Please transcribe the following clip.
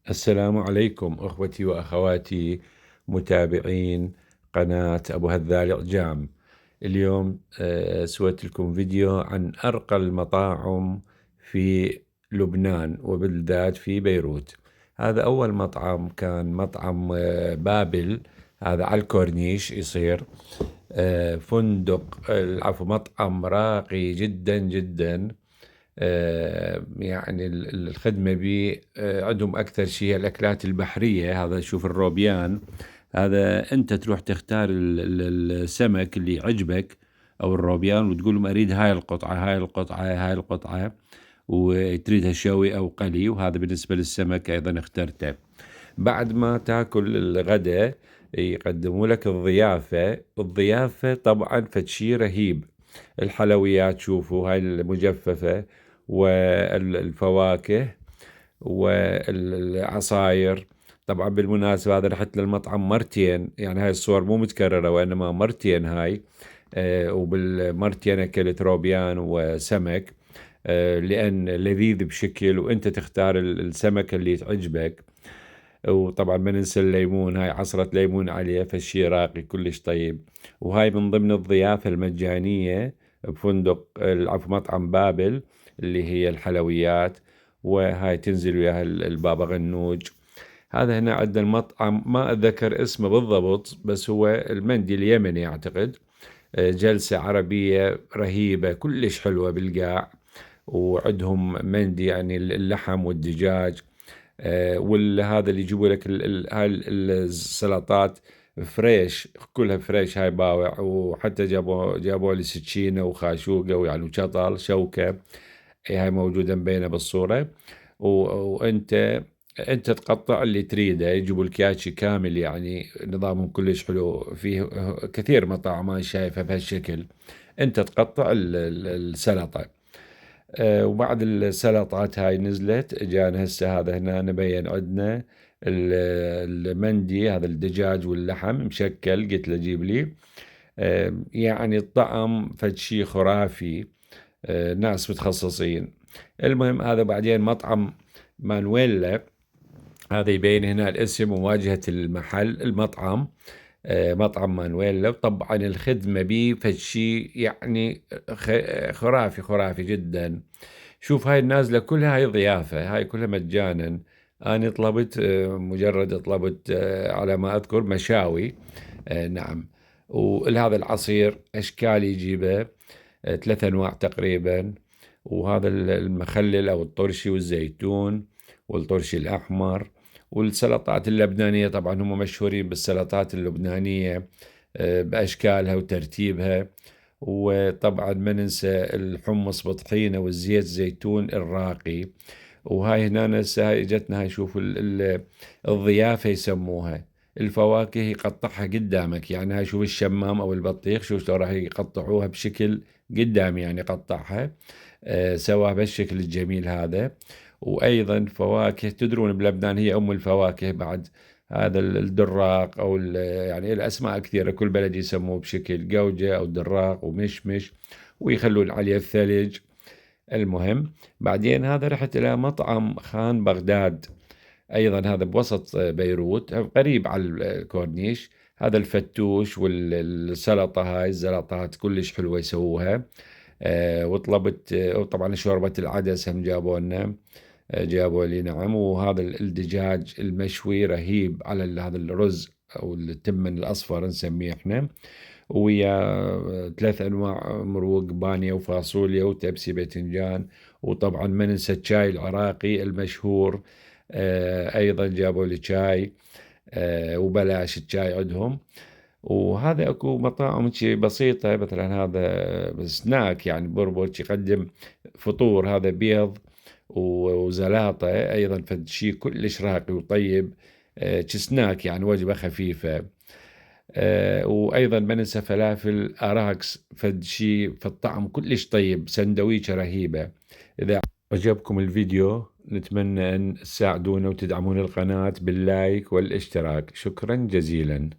السلام عليكم أخوتي وأخواتي متابعين قناة أبو هذال جام. اليوم سويت لكم فيديو عن أرقى المطاعم في لبنان وبالذات في بيروت. هذا أول مطعم كان مطعم بابل، هذا على الكورنيش يصير فندق، العفو، مطعم راقي جدا جدا. يعني الخدمة بي عندهم أكثر شيء الأكلات البحرية. هذا شوف الروبيان، هذا أنت تروح تختار السمك اللي يعجبك أو الروبيان وتقول لهم أريد هاي القطعة هاي القطعة هاي القطعة، وتريدها شوي أو قلي. وهذا بالنسبة للسمك أيضا اخترته. بعد ما تاكل الغداء يقدموا لك الضيافة طبعا فتشي رهيب. الحلويات شوفوا هاي المجففة والفواكه والعصاير. طبعا بالمناسبة هذا رحت للمطعم مرتين، يعني هاي الصور مو متكررة وإنما مرتين هاي. وبالمرتين أكلت روبيان وسمك، لأن لذيذ بشكل وأنت تختار السمك اللي تعجبك. وطبعا ما ننسى الليمون، هاي عصرة ليمون عليه، فالشي راقي كلش طيب. وهاي من ضمن الضيافة المجانية بفندق، العفو، مطعم بابل، اللي هي الحلويات. وهاي تنزل وياها البابا غنوج. هذا هنا عندنا المطعم ما أتذكر اسمه بالضبط، بس هو المندي اليمني أعتقد. جلسة عربية رهيبة كلش حلوة بالقاع. وعندهم مندي يعني اللحم والدجاج. وهذا اللي يجيبوا لك هاي السلطات فريش، كلها فريش، هاي باوع. وحتى جابوا لي سكينة وخاشوقة ويعني وشطل شوكة. هاي موجودة مبينة بالصورة. وانت تقطع اللي تريده، يجيبوا لك ياشي كامل، يعني نظامهم كلش حلو. فيه كثير مطاعم ما شايفها بهالشكل. انت تقطع السلطة. وبعد السلطات هاي نزلت، جانا هسه هذا هنا نبين عندنا المندي، هذا الدجاج واللحم مشكل. قلت له جيب لي. يعني الطعم فد شي خرافي. ناس متخصصين. المهم هذا بعدين مطعم مانويلا، هذا يبين هنا الاسم وواجهة المحل المطعم. مطعم مانويلا. طبعا الخدمة بيه فشي يعني خرافي خرافي جدا. شوف هاي النازلة كلها هاي ضيافة، هاي كلها مجانا. أنا طلبت مجرد طلبت على ما أذكر مشاوي. نعم. وهذا العصير أشكال يجيبه، 3 أنواع تقريبا. وهذا المخلل أو الطرشي والزيتون والطرشي الأحمر. والسلطات اللبنانية طبعا هم مشهورين بالسلطات اللبنانية بأشكالها وترتيبها. وطبعا ما ننسى الحمص بطحينة والزيت زيتون الراقي. وهاي هنا هاي اجتنا، هاي شوفوا الضيافة يسموها. الفواكه يقطعها قدامك، يعني هاي شوف الشمام او البطيخ، شوف شلون راح يقطعوها بشكل قدامي، يعني قطعها سواها بهالشكل الجميل هذا. وايضا فواكه، تدرون بلبنان هي ام الفواكه بعد. هذا الدراق او يعني الاسماء كثيره، كل بلد يسموه بشكل، جوجة او دراق ومشمش، ويخلون عليه الثلج. المهم بعدين هذا رحت الى مطعم خان بغداد، ايضا هذا بوسط بيروت قريب على الكورنيش. هذا الفتوش والسلطه، هاي الزلطات كلش حلوه يسووها. وطلبت وطبعا شوربه العدس هم جابوا لنا. جابوا لي، نعم. وهذا الدجاج المشوي رهيب على هذا الرز او التمن الاصفر نسميه احنا. ويا 3 أنواع مروق، بامية وفاصوليا وتبسي باذنجان. وطبعا ما ننسى الشاي العراقي المشهور. أيضا جابوا لي شاي. وبلاش الشاي عندهم. وهذا اكو مطاعم شي بسيطة، مثلا هذا سناك يعني بربوش يقدم فطور، هذا بيض وزلاطة أيضا، فد شي كلش راقي وطيب. سناك يعني وجبة خفيفة. وأيضا ما ننسى فلافل أراكس، فد شي في الطعم كلش طيب، سندويشة رهيبة. إذا عجبكم الفيديو نتمنى أن تساعدونا وتدعمون القناة باللايك والاشتراك. شكرا جزيلا.